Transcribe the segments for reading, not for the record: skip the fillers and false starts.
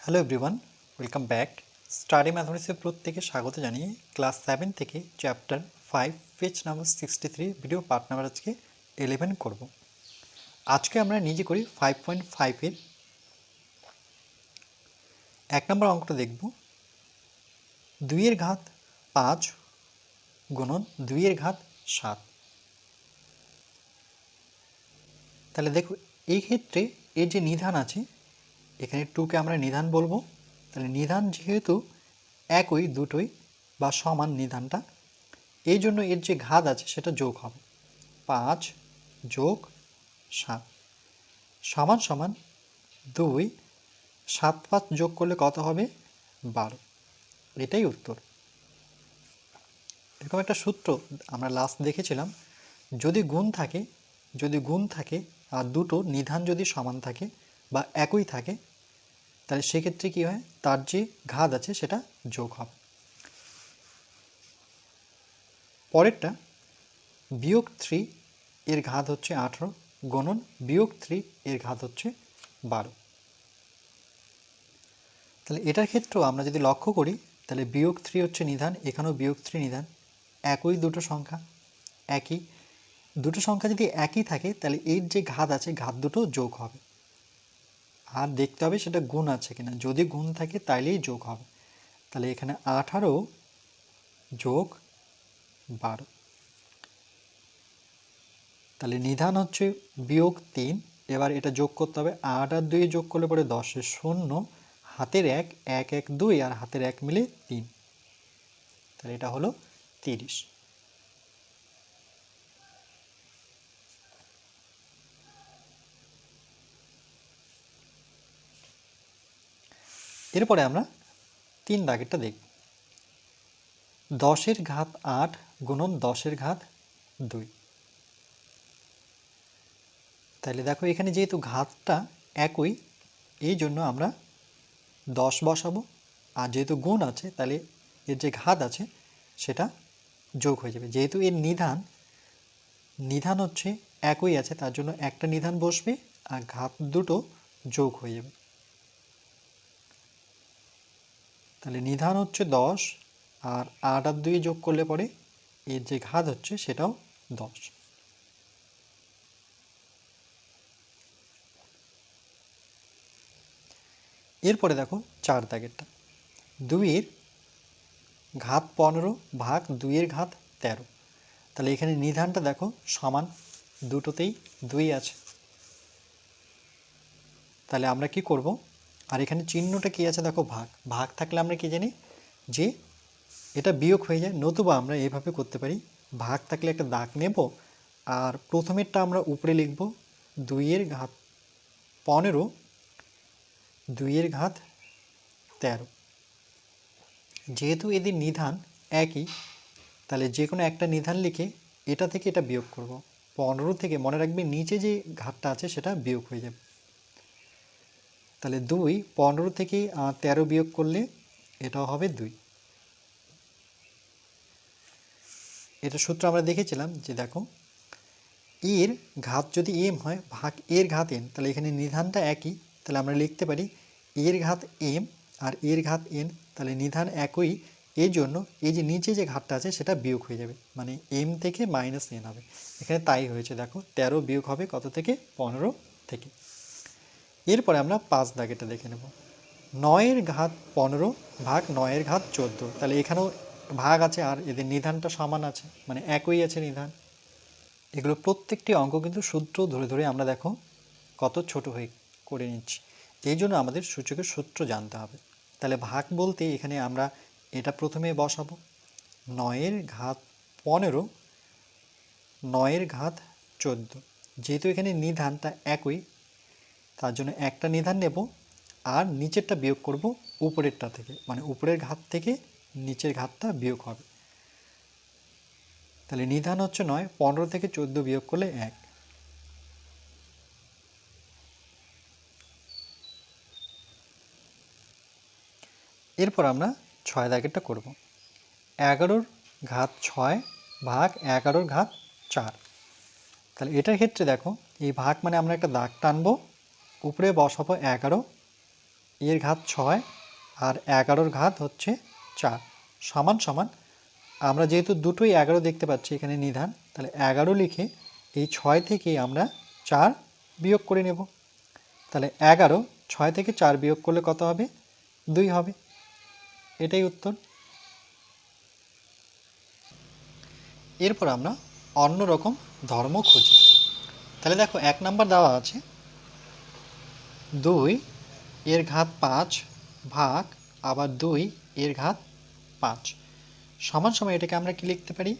Hello everyone, welcome back. Study ম্যাথমেটিক্সের প্রত্যেকে স্বাগত জানিয়ে ক্লাস 7 থেকে chapter 5 page number 63 video part number আজকে 11 করব। আজকে আমরা নিজে করি 5.5 এর 1 নম্বর অঙ্কটা দেখব। 2 এর ঘাত 5 গুণন 2 এর ঘাত 7। তাহলে দেখো এই ক্ষেত্রে এর যে নিধান আছে, এখানে 2কে আমরা নিধান বলবো। তাহলে নিধান যেহেতু একই দুটোই বা সমান নিধানটা, এই জন্য এর যে ঘাত আছে সেটা যোগ হবে। 5 যোগ 7 সমান সমান 2। 7 5 যোগ করলে কত হবে? 12। এটাই উত্তর। এরকম একটা সূত্র আমরা লাস্ট দেখেছিলাম, যদি গুণ থাকে আর দুটো নিধান যদি সমান থাকে বা একই থাকে, তাহলে সেক্ষেত্রে কী হয়, তার যে ঘাত আছে সেটা যোগ হবে। পরেরটা বিয়োগ 3 এর ঘাত হচ্ছে 18 গুণন বিয়োগ 3 এর ঘাত হচ্ছে 12। তাহলে এটার ক্ষেত্রেও আমরা যদি লক্ষ্য করি, তাহলে বিয়োগ 3 হচ্ছে নিধান, এখানেও বিয়োগ 3 নিধান, একই দুটো সংখ্যা। একই দুটো সংখ্যা যদি একই থাকে, তাহলে এর যে ঘাত আছে ঘাত দুটো যোগ হবে। আর দেখতে হবে সেটা গুণ আছে কিনা, যদি গুণ থাকে তাইলেই যোগ হবে। তাহলে এখানে 18 যোগ 12। তাহলে নিধান হচ্ছে বিয়োগ 3। এবার এটা যোগ করতে হবে, 8 আর 2 যোগ করলে পরে 10 শূন্য, হাতের 1 1 1 2 আর হাতের 1 মিলে 3। তাহলে এটা হলো 30। এরপরে আমরা 3 দাগেরটা দেখব। 10 এর ঘাত 8 গুণন 10 এর ঘাত 2। তাহলে দেখো এখানে যেহেতু ঘাতটা একই, এই জন্য আমরা 10 বসাবো, আর যেহেতু গুণ আছে তাহলে এর যে ঘাত আছে সেটা যোগ হয়ে যাবে। যেহেতু এর নিধান হচ্ছে একই আছে, তার জন্য একটা নিধান বসবে আর ঘাত দুটো যোগ হয়ে যাবে। তাহলে নিধান হচ্ছে 10 আর 8 আর 2 যোগ করলে পরে এর যে ঘাত হচ্ছে সেটাও 10। এরপরে দেখো 4 দাগেরটা, 2 এর ঘাত 15 ভাগ 2 এর ঘাত 13। তাহলে এখানে নিধানটা দেখো সমান, দুটোতেই 2 আছে। তাহলে আমরা কি করব, আর এখানে চিহ্নটা কি আছে দেখো, ভাগ। ভাগ থাকলে আমরা কি জানি যে এটা বিয়োগ হয়ে যায়, নতুবা আমরা এভাবে করতে পারি, ভাগ থাকলে একটা দাগ নেব আর প্রথমেরটা আমরা উপরে লিখব 2 এর ঘাত 15 2 এর ঘাত 13। যেহেতু এদের নিধান একই, তাহলে যে কোনো একটা নিধান লিখে এটা থেকে এটা বিয়োগ করব। 15 থেকে মনে রাখবে নিচে যে ঘাতটা আছে সেটা বিয়োগ হয়ে যাবে। তাহলে 2 15 থেকে 13 বিয়োগ করলে এটাও হবে 2। এটা সূত্র আমরা দেখেছিলাম যে দেখো, এর ঘাত যদি এম হয় ভাগ এর ঘাত এন, তাহলে এখানে নিধানটা একই, তাহলে আমরা লিখতে পারি এর ঘাত এম আর এর ঘাত এন। তাহলে নিধান একই, এই জন্য এই যে নিচে যে ঘাতটা আছে সেটা বিয়োগ হয়ে যাবে, মানে এম থেকে মাইনাস এন হবে। এখানে তাই হয়েছে, দেখো 13 বিয়োগ হবে কত থেকে? 15 থেকে। এরপরে আমরা 5 দাগেটা দেখে নেব। 9 এর ঘাত 15 ভাগ 9 এর ঘাত 14। তাহলে এখানেও ভাগ আছে আর এদের নিধানটা সমান আছে, মানে একই আছে নিধান। এগুলো প্রত্যেকটি অঙ্ক কিন্তু সূত্র ধরে ধরে আমরা দেখো কত ছোট হয়ে করে নিচ্ছি, এই জন্য আমাদের সূচকের সূত্র জানতে হবে। তাহলে ভাগ বলতে এখানে আমরা এটা প্রথমে বসাবো, 9 এর ঘাত 15 9 এর ঘাত 14। যেহেতু এখানে নিধানটা একই, তার জন্য একটা নিধান নেব আর নিচেরটা বিয়োগ করব উপরেরটা থেকে, মানে উপরের ঘাত থেকে নিচের ঘাতটা বিয়োগ হবে। তাহলে নিধান হচ্ছে 9, 15 থেকে 14 বিয়োগ করলে 1। এরপর আমরা 6 দাগেরটা করব। 11 ঘাত 6 ভাগ 11 ঘাত 4। তাহলে এটার ক্ষেত্রে দেখো এই ভাগ মানে আমরা একটা দাগ টানবো, উপরে বসাবো 11, এর ঘাত 6 আর 11-র ঘাত হচ্ছে 4 সমান সমান, আমরা যেহেতু দুটোই 11 দেখতে পাচ্ছি এখানে নিধান, তাহলে 11 লিখে এই 6 থেকে আমরা 4 বিয়োগ করে নেব। তাহলে 11 6 থেকে 4 বিয়োগ করলে কত হবে? 2 হবে। এটাই উত্তর। এরপর আমরা অন্য রকম ধর্ম খুঁজি। তাহলে দেখো 1 নাম্বার দেওয়া আছে 2 এর ঘাত 5 ভাগ আবার 2 এর ঘাত 5 সমান সমান, এটাকে আমরা কি লিখতে পারি?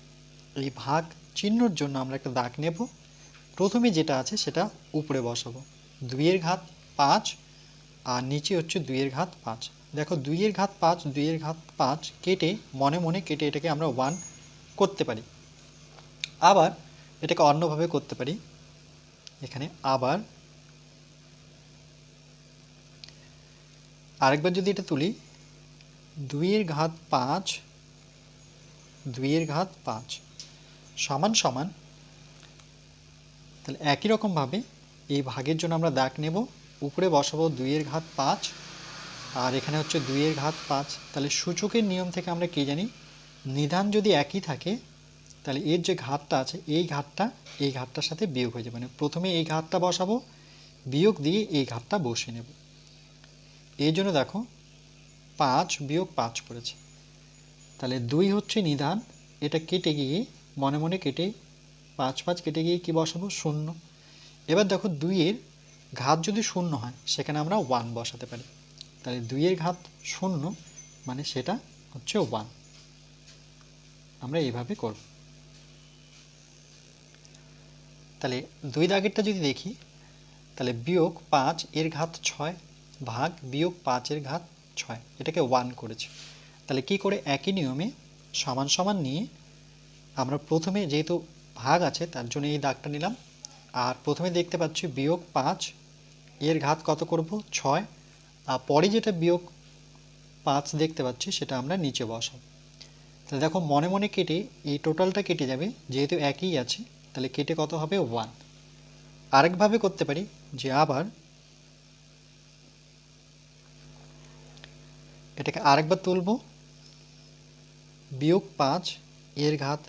এই ভাগ চিহ্নর জন্য আমরা একটা দাগ নেব। প্রথমে যেটা আছে সেটা উপরে বসাবো, 2 এর ঘাত 5 আর নিচে হচ্ছে 2 এর ঘাত 5। দেখো 2 এর ঘাত 5 2 এর ঘাত 5 কেটে মনে মনে কেটে এটাকে আমরা 1 করতে পারি। আবার এটাকে অন্যভাবে করতে পারি, এখানে আবার আরেকবার যদি এটা তুলি, 2 এর ঘাত 5 2 এর ঘাত 5 সমান সমান, তাহলে একই রকমভাবে এই ভাগের জন্য আমরা দাগ নেব, উপরে বসাবো 2 এর ঘাত 5 আর এখানে হচ্ছে 2 এর ঘাত 5। তাহলে সূচকের নিয়ম থেকে আমরা কি জানি? নিধান যদি একই থাকে তাহলে এর যে ঘাতটা আছে এই ঘাতটার সাথে বিয়োগ হয়ে যাবে, মানে প্রথমে এই ঘাতটা বসাবো, বিয়োগ দিয়ে এই ঘাতটা বসিয়ে নেব। এই জন্য দেখো 5 বিয়োগ 5 করেছে, তাহলে 2 হচ্ছে নিধান, এটা কেটে গিয়ে মনে মনে কেটে 5 5 কেটে গিয়ে কি বসাবো? 0। এবার দেখো 2 এর ঘাত যদি 0 হয় সেখানে আমরা 1 বসাতে পারি, তাহলে 2 এর ঘাত 0 মানে সেটা হচ্ছে 1। আমরা এইভাবে করব। তাহলে 2 দাগেরটা যদি দেখি, তাহলে বিয়োগ 5 এর ঘাত 6 ভাগ বিয়োগ 5 এর ঘাত 6, এটাকে 1 করেছে। তাহলে কি করে? একই নিয়মে সমান সমান নিয়ে আমরা প্রথমে যেহেতু ভাগ আছে তার জন্য এই দাগটা নিলাম, আর প্রথমে দেখতে পাচ্ছি বিয়োগ 5 এর ঘাত কত করব? 6, আর পরে যেটা বিয়োগ 5 দেখতে পাচ্ছি সেটা আমরা নিচে বসাবো। তাহলে দেখো মনে মনে কেটে এই টোটালটা কেটে যাবে, যেহেতু একই আছে তাহলে কেটে কত হবে? 1। আরেকভাবে করতে পারি যে আবার এটাকে আরেকবার তুলব, বিয়োগ 5 এর ঘাত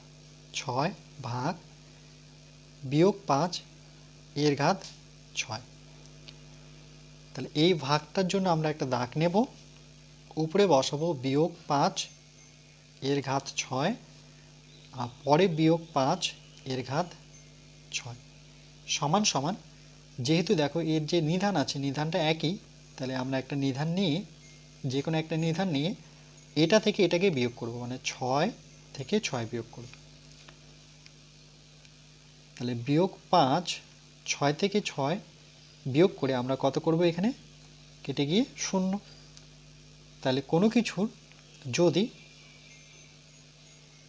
6 ভাগ বিয়োগ 5 এর ঘাত 6। তাহলে এই ভাগটার জন্য আমরা একটা দাগ নেব, উপরে বসাবো বিয়োগ 5 এর ঘাত 6 আর পরে বিয়োগ 5 এর ঘাত 6 সমান সমান, যেহেতু দেখো এর যে নিধান আছে নিধানটা একই, তাহলে আমরা একটা নিধান নিয়ে যে কোনো একটা নিধান নিয়ে এটা থেকে এটাকে বিয়োগ করব, মানে 6 থেকে 6 বিয়োগ করব। তাহলে বিয়োগ 5 6 থেকে 6 বিয়োগ করে আমরা কত করব? এখানে কেটে গিয়ে 0। তাহলে কোনো কিছুর যদি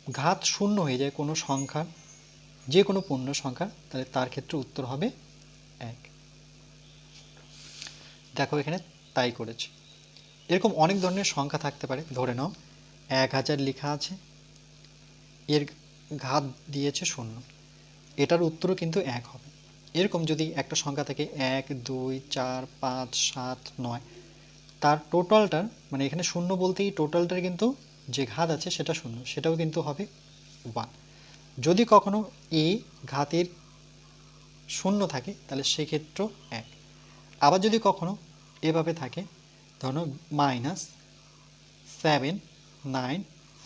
ঘাত 0 হয়ে যায় কোনো সংখ্যার, যে কোনো পূর্ণ সংখ্যা, তাহলে তার ক্ষেত্রে উত্তর হবে 1। দেখো এখানে তাই করেছে। এরকম অনেক ধরনের সংখ্যা থাকতে পারে, ধরে নাও 1000 লেখা আছে, এর ঘাত দিয়েছে 0, এটার উত্তরও কিন্তু 1 হবে। এরকম যদি একটা সংখ্যা থাকে 1 2 4 5 7 9, তার টোটালটার মানে এখানে 0 বলতেই টোটালটার কিন্তু যে ঘাত আছে সেটা 0, সেটাও কিন্তু হবে 1। যদি কখনো এ ঘাতের 0 থাকে তাহলে সেক্ষেত্রেও 1। আবার যদি কখনো এভাবে থাকে, ধরো -7 9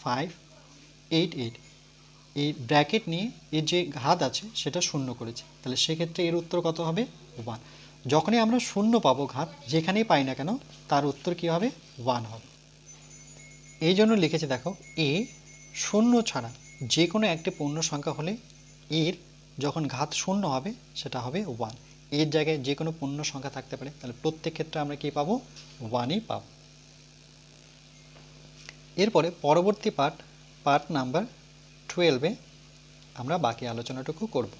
5 8 8, এই ব্র্যাকেট নিয়ে এর যে ঘাত আছে সেটা 0 করেছে, তাহলে সেক্ষেত্রে এর উত্তর কত হবে? 1। যখনই আমরা 0 পাবো ঘাত, যেখানেই পাই না কেন তার উত্তর কি হবে? 1 হবে। এই জন্য লিখেছে দেখো, এ 0 ছাড়া যে কোনো একটি পূর্ণ সংখ্যা হলে এর যখন ঘাত 0 হবে সেটা হবে 1। এর জায়গায় যে কোনো পূর্ণ সংখ্যা থাকতে পারে, তাহলে প্রত্যেক ক্ষেত্রে আমরা কি পাবো? 1ই পাবো। এরপরে পরবর্তী পার্ট নাম্বার 12-এ আমরা বাকি আলোচনাটুকু করব।